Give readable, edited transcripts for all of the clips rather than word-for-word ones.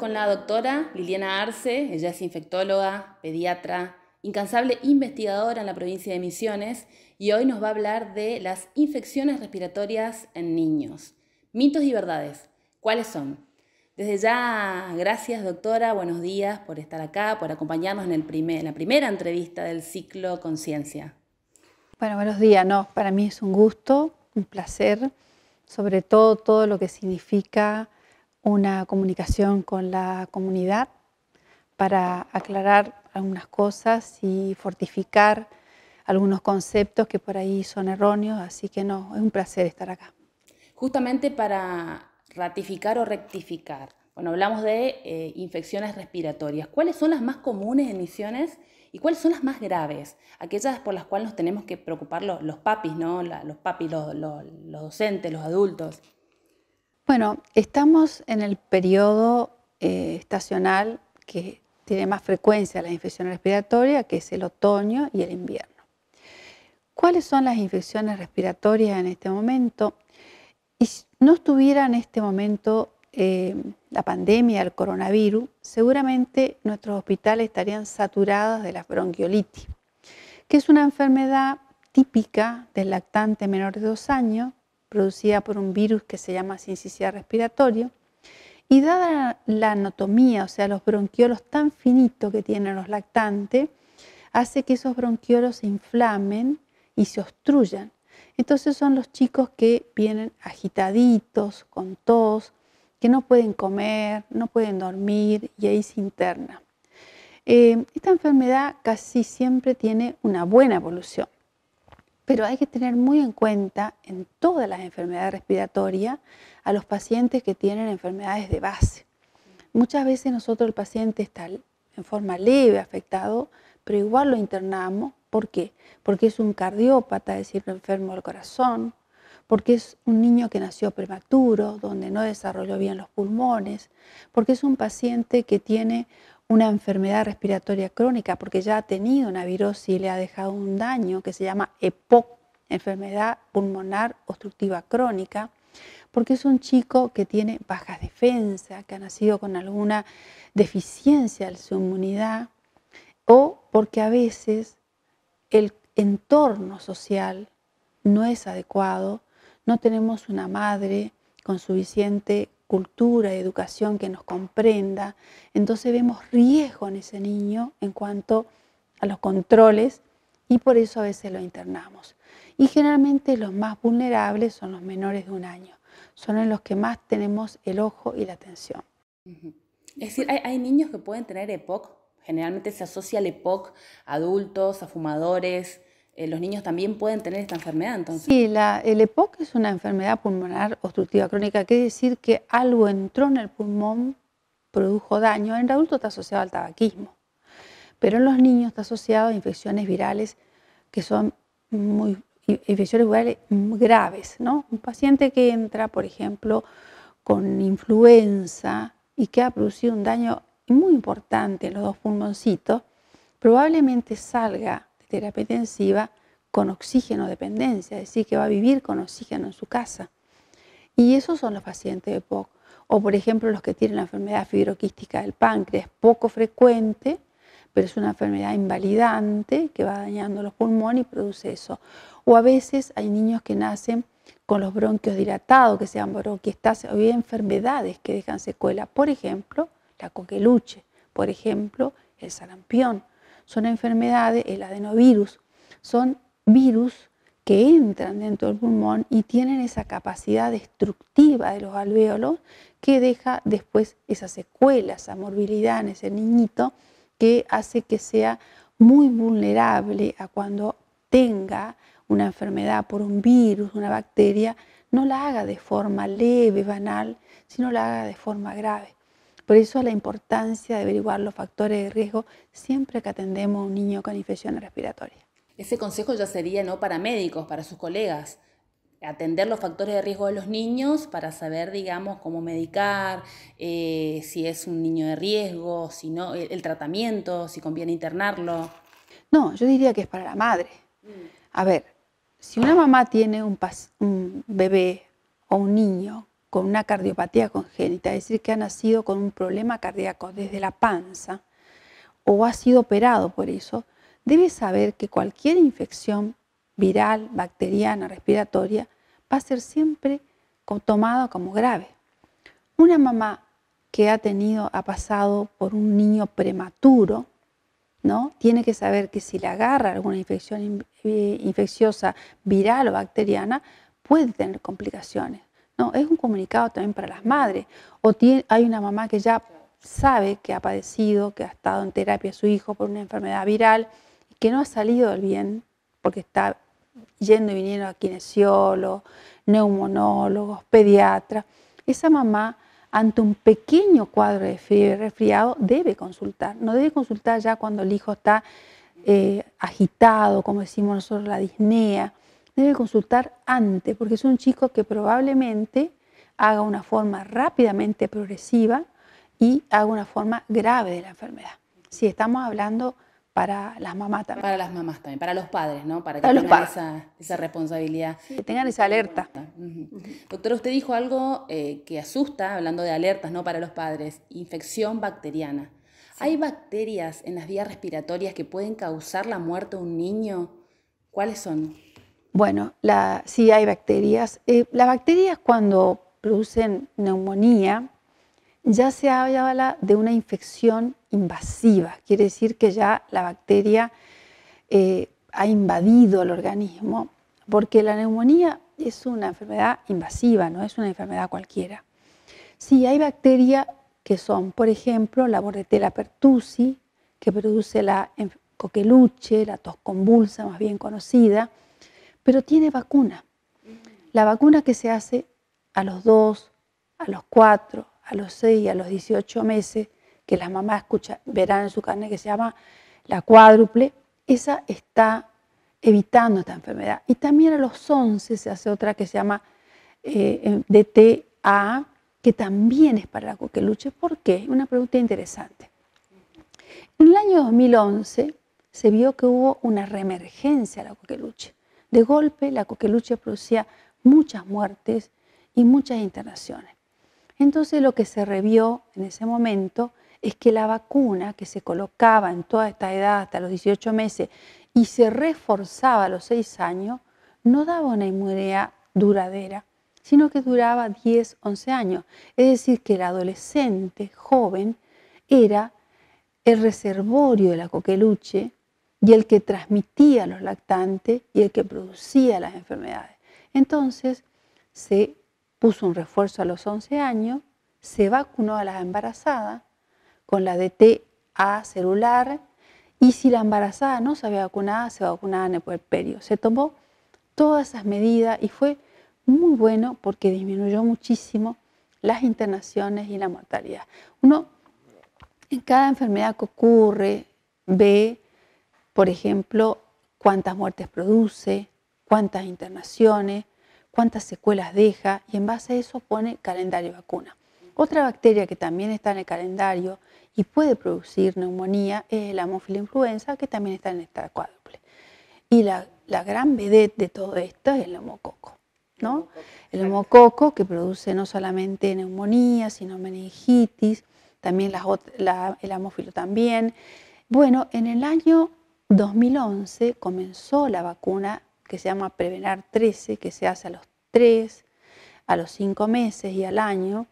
con la doctora Liliana Arce. Ella es infectóloga, pediatra, incansable investigadora en la provincia de Misiones y hoy nos va a hablar de las infecciones respiratorias en niños. Mitos y verdades. ¿Cuáles son? Desde ya, gracias doctora, buenos días por estar acá, por acompañarnos en la primera entrevista del ciclo Conciencia. Bueno, buenos días. No, para mí es un gusto, un placer, sobre todo lo que significa una comunicación con la comunidad para aclarar algunas cosas y fortificar algunos conceptos que por ahí son erróneos, así que no, es un placer estar acá. Justamente para ratificar o rectificar, bueno, hablamos de infecciones respiratorias. ¿Cuáles son las más comunes en Misiones y cuáles son las más graves? Aquellas por las cuales nos tenemos que preocupar los papis, ¿no? Los papis, los docentes, los adultos. Bueno, estamos en el periodo estacional que tiene más frecuencia las infecciones respiratorias, que es el otoño y el invierno. ¿Cuáles son las infecciones respiratorias en este momento? Y si no estuviera en este momento la pandemia del coronavirus, seguramente nuestros hospitales estarían saturados de la bronquiolitis, que es una enfermedad típica del lactante menor de 2 años, producida por un virus que se llama sincicial respiratorio, y dada la anatomía, o sea, los bronquiolos tan finitos que tienen los lactantes, hace que esos bronquiolos se inflamen y se obstruyan. Entonces son los chicos que vienen agitaditos, con tos, que no pueden comer, no pueden dormir y ahí se internan. Esta enfermedad casi siempre tiene una buena evolución, pero hay que tener muy en cuenta en todas las enfermedades respiratorias a los pacientes que tienen enfermedades de base. Muchas veces nosotros el paciente está en forma leve afectado, pero igual lo internamos. ¿Por qué? Porque es un cardiópata, es decir, enfermo del corazón, porque es un niño que nació prematuro, donde no desarrolló bien los pulmones, porque es un paciente que tiene una enfermedad respiratoria crónica, porque ya ha tenido una virosis y le ha dejado un daño que se llama EPOC, enfermedad pulmonar obstructiva crónica, porque es un chico que tiene bajas defensas, que ha nacido con alguna deficiencia de su inmunidad, o porque a veces el entorno social no es adecuado, no tenemos una madre con suficiente cultura y educación que nos comprenda, entonces vemos riesgo en ese niño en cuanto a los controles y por eso a veces lo internamos. Y generalmente los más vulnerables son los menores de 1 año, son en los que más tenemos el ojo y la atención. Es decir, hay niños que pueden tener EPOC, generalmente se asocia al EPOC a adultos, a fumadores. Los niños también pueden tener esta enfermedad, entonces. Sí, el EPOC es una enfermedad pulmonar obstructiva crónica, quiere decir que algo entró en el pulmón, produjo daño. En el adulto está asociado al tabaquismo, pero en los niños está asociado a infecciones virales que son infecciones virales muy graves, ¿no? Un paciente que entra, por ejemplo, con influenza y que ha producido un daño muy importante en los 2 pulmoncitos, probablemente salga de terapia intensiva con oxígeno dependencia, es decir, que va a vivir con oxígeno en su casa. Y esos son los pacientes de EPOC. O, por ejemplo, los que tienen la enfermedad fibroquística del páncreas, poco frecuente, pero es una enfermedad invalidante que va dañando los pulmones y produce eso. O a veces hay niños que nacen con los bronquios dilatados, que se llaman bronquiectasis, o hay enfermedades que dejan secuelas, por ejemplo, la coqueluche, por ejemplo, el sarampión. Son enfermedades, el adenovirus, son virus que entran dentro del pulmón y tienen esa capacidad destructiva de los alvéolos que deja después esa secuela, esa morbilidad en ese niñito que hace que sea muy vulnerable a cuando tenga una enfermedad por un virus, una bacteria, no la haga de forma leve, banal, sino la haga de forma grave. Por eso la importancia de averiguar los factores de riesgo siempre que atendemos a un niño con infecciones respiratorias. Ese consejo ya sería, ¿no?, para médicos, para sus colegas, atender los factores de riesgo de los niños para saber, digamos, cómo medicar, si es un niño de riesgo, si no, el tratamiento, si conviene internarlo. No, yo diría que es para la madre. A ver, si una mamá tiene un bebé o un niño con una cardiopatía congénita, es decir, que ha nacido con un problema cardíaco desde la panza o ha sido operado por eso, debe saber que cualquier infección viral, bacteriana, respiratoria, va a ser siempre tomada como grave. Una mamá que ha pasado por un niño prematuro, ¿no? Tiene que saber que si le agarra alguna infección infecciosa viral o bacteriana, puede tener complicaciones, ¿no? Es un comunicado también para las madres. Hay una mamá que ya sabe que ha padecido, que ha estado en terapia su hijo por una enfermedad viral y que no ha salido del bien porque está yendo y viniendo a kinesiólogos, neumonólogos, pediatras. Esa mamá, ante un pequeño cuadro de fiebre resfriado, debe consultar. No debe consultar ya cuando el hijo está agitado, como decimos nosotros, la disnea. Debe consultar antes, porque es un chico que probablemente haga una forma rápidamente progresiva y haga una forma grave de la enfermedad. Si estamos hablando para las mamás también. Para las mamás también, para los padres, ¿no? Para que Para los tengan padres. esa responsabilidad. Sí, que tengan esa alerta. Doctora, usted dijo algo que asusta, hablando de alertas, ¿no? Para los padres, infección bacteriana. Sí. ¿Hay bacterias en las vías respiratorias que pueden causar la muerte a un niño? ¿Cuáles son? Bueno, sí hay bacterias. Las bacterias cuando producen neumonía, ya se habla de una infección invasiva. Quiere decir que ya la bacteria ha invadido el organismo, porque la neumonía es una enfermedad invasiva, no es una enfermedad cualquiera. Sí, hay bacterias que son, por ejemplo, la Bordetella pertussis, que produce la coqueluche, la tos convulsa más bien conocida, pero tiene vacuna. La vacuna que se hace a los 2, a los 4, a los 6 y a los 18 meses, que las mamás verán en su carnet que se llama la cuádruple, esa está evitando esta enfermedad. Y también a los 11 se hace otra que se llama DTA, que también es para la coqueluche. ¿Por qué? Una pregunta interesante. En el año 2011 se vio que hubo una reemergencia de la coqueluche. De golpe la coqueluche producía muchas muertes y muchas internaciones. Entonces lo que se revió en ese momento es que la vacuna que se colocaba en toda esta edad hasta los 18 meses y se reforzaba a los 6 años, no daba una inmunidad duradera, sino que duraba 10, 11 años. Es decir, que el adolescente joven era el reservorio de la coqueluche y el que transmitía a los lactantes y el que producía las enfermedades. Entonces se puso un refuerzo a los 11 años, se vacunó a las embarazadas con la DTA celular y si la embarazada no se había vacunado, se vacunaba en el puerperio. Se tomó todas esas medidas y fue muy bueno porque disminuyó muchísimo las internaciones y la mortalidad. Uno en cada enfermedad que ocurre ve, por ejemplo, cuántas muertes produce, cuántas internaciones, cuántas secuelas deja y en base a eso pone calendario de vacuna. Otra bacteria que también está en el calendario y puede producir neumonía es el Haemophilus influenza, que también está en esta cuádruple. Y la gran vedette de todo esto es el neumococo, ¿no? El neumococo que produce no solamente neumonía, sino meningitis, también el Haemophilus también. Bueno, en el año 2011 comenzó la vacuna que se llama Prevenar 13, que se hace a los 3, a los 5 meses y al año.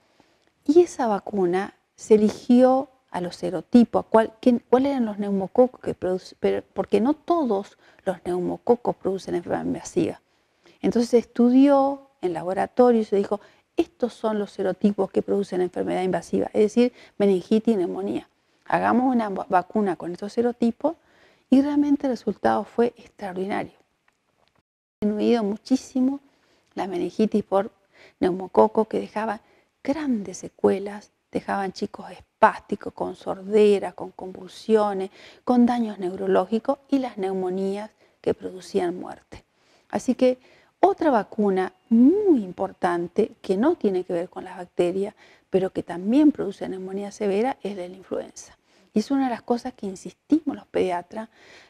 Y esa vacuna se eligió a los serotipos, cuáles eran los neumococos que producen, porque no todos los neumococos producen enfermedad invasiva. Entonces se estudió en laboratorio y se dijo, estos son los serotipos que producen enfermedad invasiva, es decir, meningitis y neumonía. Hagamos una vacuna con estos serotipos y realmente el resultado fue extraordinario. Ha disminuido muchísimo la meningitis por neumococo que dejaba grandes secuelas, dejaban chicos espásticos, con sordera, con convulsiones, con daños neurológicos y las neumonías que producían muerte. Así que otra vacuna muy importante que no tiene que ver con las bacterias, pero que también produce neumonía severa es la influenza. Y es una de las cosas que insistimos los pediatras,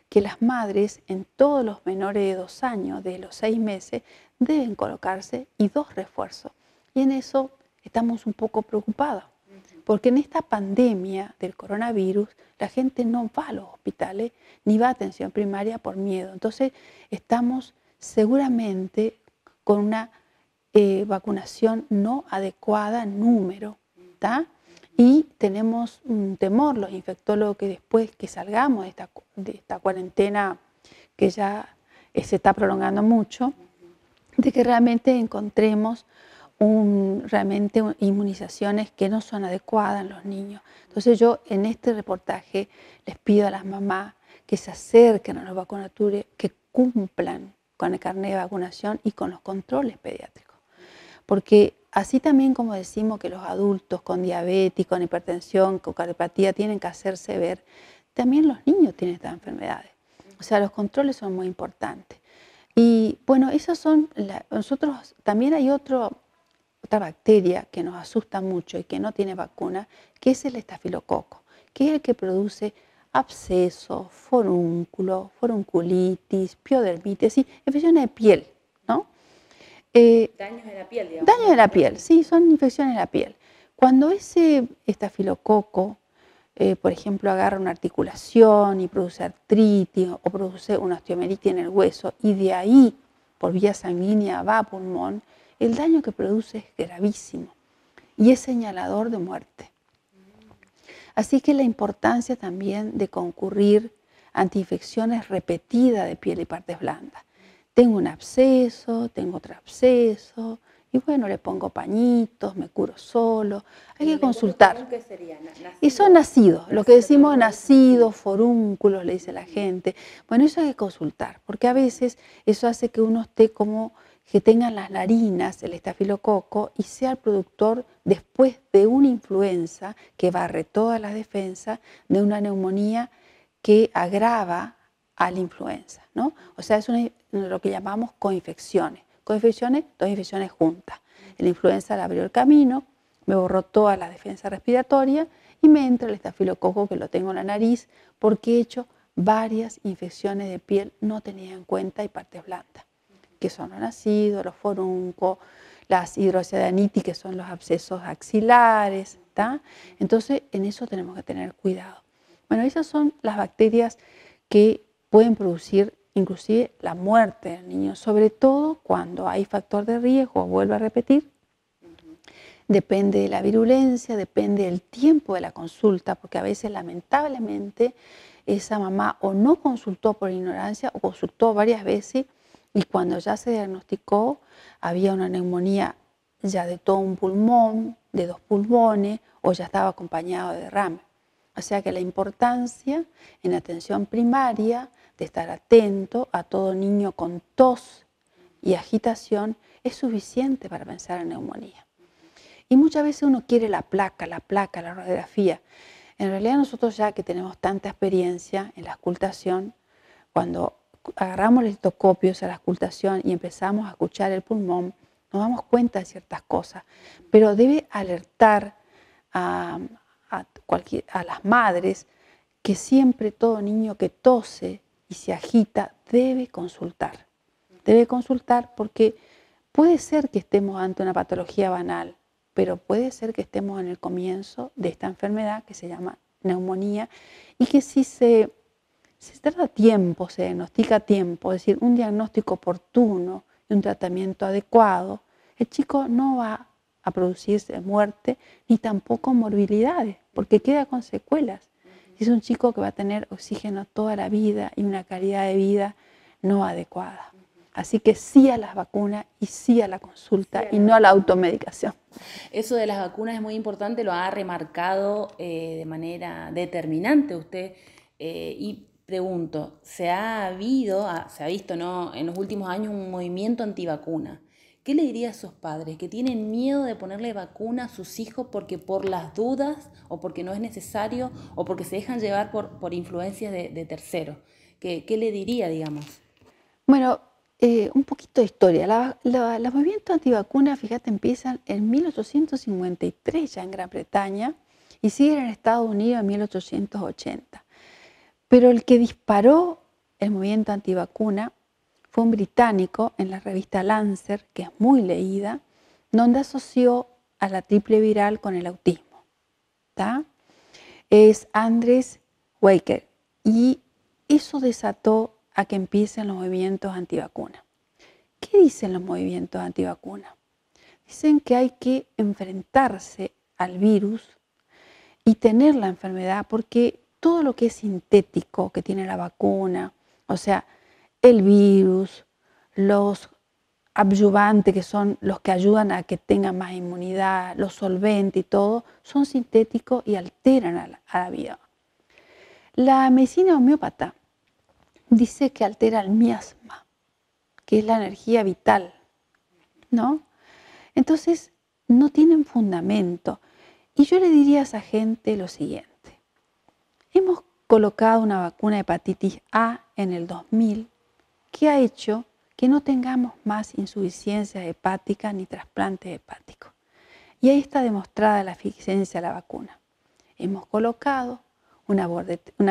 que las madres en todos los menores de 2 años, de los 6 meses, deben colocarse y 2 refuerzos. Y en eso estamos un poco preocupados, porque en esta pandemia del coronavirus la gente no va a los hospitales ni va a atención primaria por miedo. Entonces estamos seguramente con una vacunación no adecuada en número, ¿tá? Y tenemos un temor los infectólogos que después que salgamos de esta cuarentena que ya se está prolongando mucho, de que realmente encontremos realmente inmunizaciones que no son adecuadas en los niños. Entonces yo en este reportaje les pido a las mamás que se acerquen a los vacunatores, que cumplan con el carnet de vacunación y con los controles pediátricos. Porque así también como decimos que los adultos con diabetes, con hipertensión, con cardiopatía tienen que hacerse ver, también los niños tienen estas enfermedades. O sea, los controles son muy importantes. Y bueno, esas son, nosotros también hay otra bacteria que nos asusta mucho y que no tiene vacuna, que es el estafilococo, que es el que produce abscesos, forúnculos, forunculitis, piodermitis, y infecciones de piel, ¿no? Daños de la piel, digamos. Daños de la piel, sí, son infecciones de la piel. Cuando ese estafilococo, por ejemplo, agarra una articulación y produce artritis o produce una osteomeritis en el hueso y de ahí, por vía sanguínea, va a pulmón, el daño que produce es gravísimo y es señalador de muerte. Así que la importancia también de concurrir ante infecciones repetidas de piel y partes blandas. Tengo un absceso, tengo otro absceso, y bueno, le pongo pañitos, me curo solo. Hay que consultar. ¿Qué sería? Y son nacidos, lo que decimos nacidos, forúnculos, le dice la gente. Bueno, eso hay que consultar, porque a veces eso hace que uno esté como que tengan las narinas, el estafilococo, y sea el productor después de una influenza que barre todas las defensas, de una neumonía que agrava a la influenza, ¿no? O sea, es lo que llamamos coinfecciones. Coinfecciones, dos infecciones juntas. La influenza le abrió el camino, me borró toda la defensa respiratoria y me entra el estafilococo que lo tengo en la nariz porque he hecho varias infecciones de piel no tenidas en cuenta y partes blandas, que son los nacidos, los foruncos, las hidroxiadanitis, que son los abscesos axilares, ¿tá? Entonces, en eso tenemos que tener cuidado. Bueno, esas son las bacterias que pueden producir inclusive la muerte del niño, sobre todo cuando hay factor de riesgo, vuelvo a repetir, depende de la virulencia, depende del tiempo de la consulta, porque a veces lamentablemente esa mamá o no consultó por ignorancia o consultó varias veces y cuando ya se diagnosticó había una neumonía ya de todo un pulmón, de 2 pulmones o ya estaba acompañado de derrame. O sea que la importancia en atención primaria de estar atento a todo niño con tos y agitación es suficiente para pensar en neumonía. Y muchas veces uno quiere la placa, la radiografía. En realidad nosotros ya que tenemos tanta experiencia en la auscultación, cuando agarramos el estetoscopio a la auscultación y empezamos a escuchar el pulmón, nos damos cuenta de ciertas cosas, pero debe alertar a las madres que siempre todo niño que tose y se agita debe consultar. Debe consultar porque puede ser que estemos ante una patología banal, pero puede ser que estemos en el comienzo de esta enfermedad que se llama neumonía y que si se trata a tiempo, se diagnostica a tiempo, es decir, un diagnóstico oportuno y un tratamiento adecuado, el chico no va a producirse muerte ni tampoco morbilidades, porque queda con secuelas. Es un chico que va a tener oxígeno toda la vida y una calidad de vida no adecuada. Así que sí a las vacunas y sí a la consulta y no a la automedicación. Eso de las vacunas es muy importante, lo ha remarcado de manera determinante usted. Y pregunto, ¿se ha visto, ¿no?, en los últimos años un movimiento antivacuna? ¿Qué le diría a esos padres que tienen miedo de ponerle vacuna a sus hijos porque por las dudas o porque no es necesario o porque se dejan llevar por influencias de terceros? ¿Qué le diría, digamos? Bueno, un poquito de historia. Los movimientos antivacunas, fíjate, empiezan en 1853 ya en Gran Bretaña y siguen en Estados Unidos en 1880. Pero el que disparó el movimiento antivacuna fue un británico en la revista Lancet, que es muy leída, donde asoció a la triple viral con el autismo. ¿Tá? Es Andres Weicker, y eso desató a que empiecen los movimientos antivacunas. ¿Qué dicen los movimientos antivacunas? Dicen que hay que enfrentarse al virus y tener la enfermedad, porque todo lo que es sintético que tiene la vacuna, o sea, el virus, los adyuvantes, que son los que ayudan a que tengan más inmunidad, los solventes y todo, son sintéticos y alteran a la vida. La medicina homeópata dice que altera el miasma, que es la energía vital, ¿no? Entonces, no tienen fundamento. Y yo le diría a esa gente lo siguiente. Hemos colocado una vacuna de hepatitis A en el 2000 que ha hecho que no tengamos más insuficiencia hepática ni trasplantes hepáticos. Y ahí está demostrada la eficiencia de la vacuna. Hemos colocado una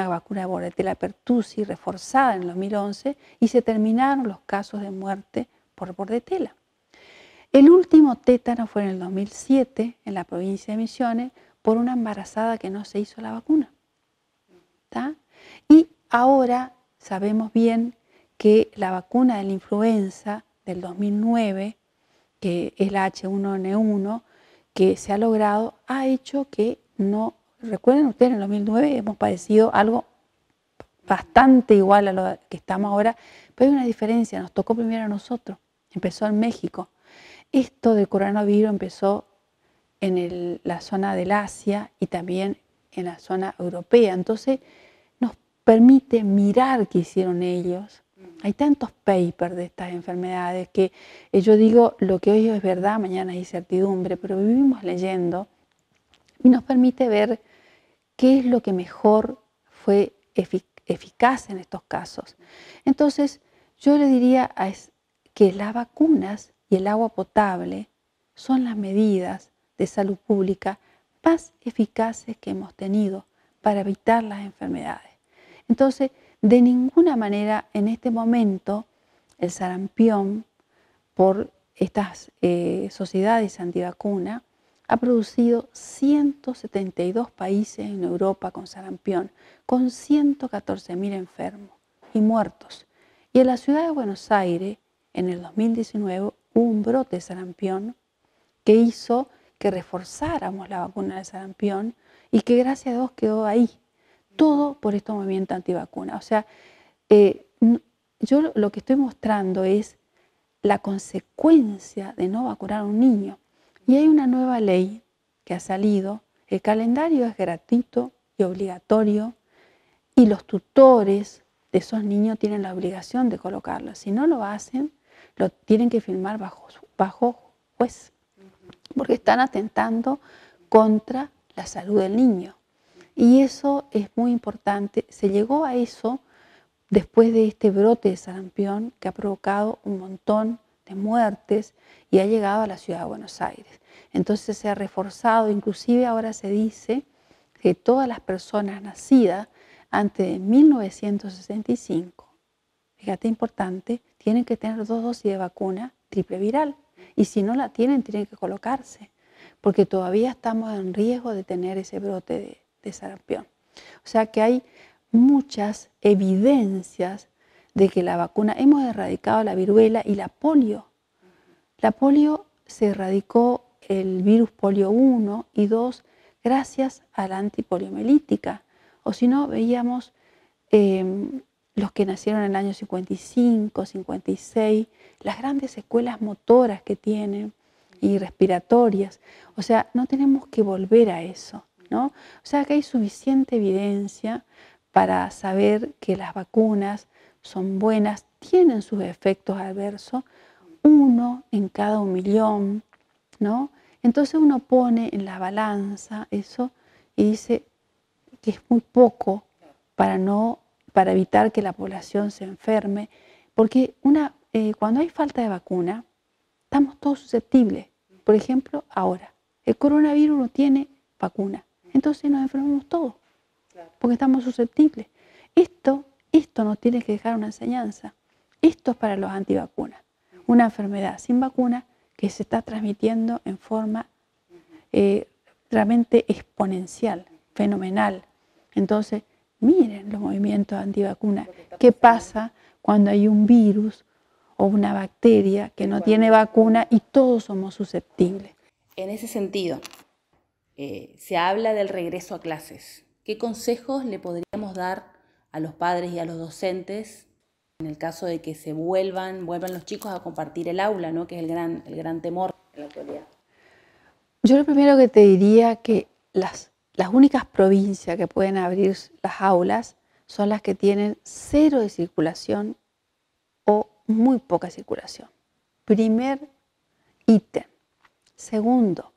vacuna de Bordetella Pertussis reforzada en el 2011 y se terminaron los casos de muerte por Bordetella. El último tétano fue en el 2007 en la provincia de Misiones por una embarazada que no se hizo la vacuna. ¿Tá? Y ahora sabemos bien que la vacuna de la influenza del 2009, que es la H1N1, que se ha logrado, ha hecho que no... Recuerden ustedes, en el 2009 hemos padecido algo bastante igual a lo que estamos ahora, pero hay una diferencia, nos tocó primero a nosotros, empezó en México. Esto del coronavirus empezó en la zona del Asia y también en la zona europea. Entonces nos permite mirar qué hicieron ellos. Hay tantos papers de estas enfermedades que yo digo, lo que hoy es verdad, mañana es incertidumbre, pero vivimos leyendo y nos permite ver qué es lo que mejor fue eficaz en estos casos. Entonces yo le diría que las vacunas y el agua potable son las medidas de salud pública más eficaces que hemos tenido para evitar las enfermedades. Entonces, de ninguna manera en este momento el sarampión, por estas sociedades antivacunas, ha producido 172 países en Europa con sarampión, con 114.000 enfermos y muertos. Y en la ciudad de Buenos Aires, en el 2019, hubo un brote de sarampión que hizo que reforzáramos la vacuna de sarampión y que gracias a Dios quedó ahí. Todo por este movimiento antivacuna. O sea, yo lo que estoy mostrando es la consecuencia de no vacunar a un niño. Y hay una nueva ley que ha salido. El calendario es gratuito y obligatorio y los tutores de esos niños tienen la obligación de colocarlo. Si no lo hacen, lo tienen que firmar bajo juez, porque están atentando contra la salud del niño. Y eso es muy importante. Se llegó a eso después de este brote de sarampión que ha provocado un montón de muertes y ha llegado a la ciudad de Buenos Aires. Entonces se ha reforzado, inclusive ahora se dice que todas las personas nacidas antes de 1965, fíjate importante, tienen que tener 2 dosis de vacuna triple viral y si no la tienen que colocarse porque todavía estamos en riesgo de tener ese brote de sarampión. O sea que hay muchas evidencias de que la vacuna, hemos erradicado la viruela y la polio. La polio se erradicó el virus polio 1 y 2 gracias a la antipoliomielítica. O si no, veíamos los que nacieron en el año 55, 56, las grandes secuelas motoras que tienen y respiratorias. O sea, no tenemos que volver a eso, ¿no? O sea, que hay suficiente evidencia para saber que las vacunas son buenas, tienen sus efectos adversos, 1 en cada 1.000.000, ¿no? Entonces uno pone en la balanza eso y dice que es muy poco para evitar que la población se enferme, porque cuando hay falta de vacuna, estamos todos susceptibles. Por ejemplo, ahora, el coronavirus no tiene vacuna, entonces nos enfermamos todos, porque estamos susceptibles. Esto nos tiene que dejar una enseñanza. Esto es para los antivacunas. Una enfermedad sin vacuna que se está transmitiendo en forma realmente exponencial, fenomenal. Entonces, miren los movimientos antivacunas. ¿Qué pasa cuando hay un virus o una bacteria que no tiene vacuna y todos somos susceptibles? En ese sentido, se habla del regreso a clases. ¿Qué consejos le podríamos dar a los padres y a los docentes en el caso de que se vuelvan los chicos a compartir el aula, ¿no? Que es el gran temor en la actualidad? Yo lo primero que te diría que las únicas provincias que pueden abrir las aulas son las que tienen cero de circulación o muy poca circulación. Primer ítem. Segundo,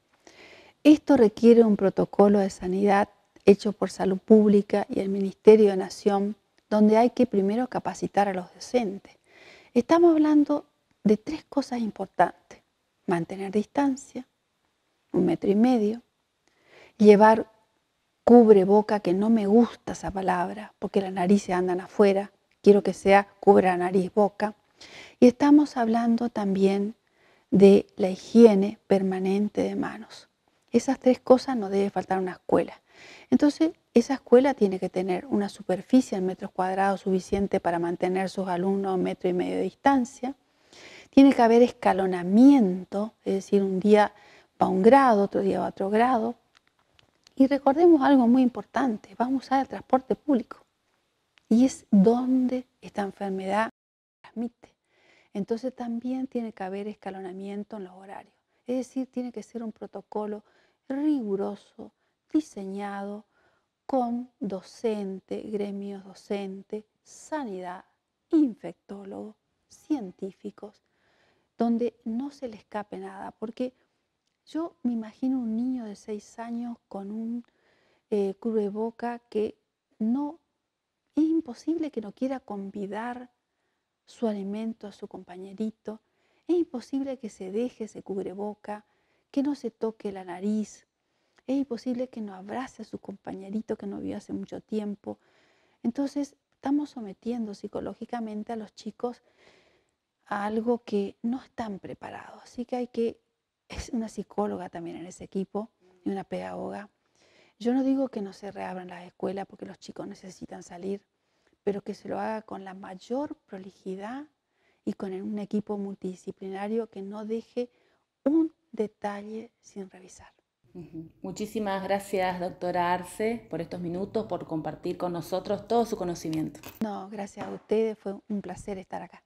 esto requiere un protocolo de sanidad hecho por Salud Pública y el Ministerio de Nación, donde hay que primero capacitar a los docentes. Estamos hablando de 3 cosas importantes: mantener distancia, 1,5 metros, llevar cubreboca, que no me gusta esa palabra, porque las narices andan afuera, quiero que sea cubre la nariz, boca. Y estamos hablando también de la higiene permanente de manos. Esas 3 cosas no debe faltar en una escuela. Entonces, esa escuela tiene que tener una superficie en metros cuadrados suficiente para mantener sus alumnos a 1,5 metros de distancia. Tiene que haber escalonamiento, es decir, un día va a 1 grado, otro día va a otro grado. Y recordemos algo muy importante: vamos a usar el transporte público. Y es donde esta enfermedad se transmite. Entonces también tiene que haber escalonamiento en los horarios. Es decir, tiene que ser un protocolo riguroso, diseñado con docente, gremios docentes, sanidad, infectólogos, científicos, donde no se le escape nada. Porque yo me imagino un niño de 6 años con un cubreboca que no, es imposible que no quiera convidar su alimento a su compañerito, es imposible que se deje ese cubreboca, que no se toque la nariz, es imposible que no abrace a su compañerito que no vio hace mucho tiempo. Entonces estamos sometiendo psicológicamente a los chicos a algo que no están preparados. Así que es una psicóloga también en ese equipo y una pedagoga. Yo no digo que no se reabran las escuelas porque los chicos necesitan salir, pero que se lo haga con la mayor prolijidad y con un equipo multidisciplinario que no deje un detalle sin revisar. Muchísimas gracias, doctora Arce, por estos minutos, por compartir con nosotros todo su conocimiento. No, gracias a ustedes, fue un placer estar acá.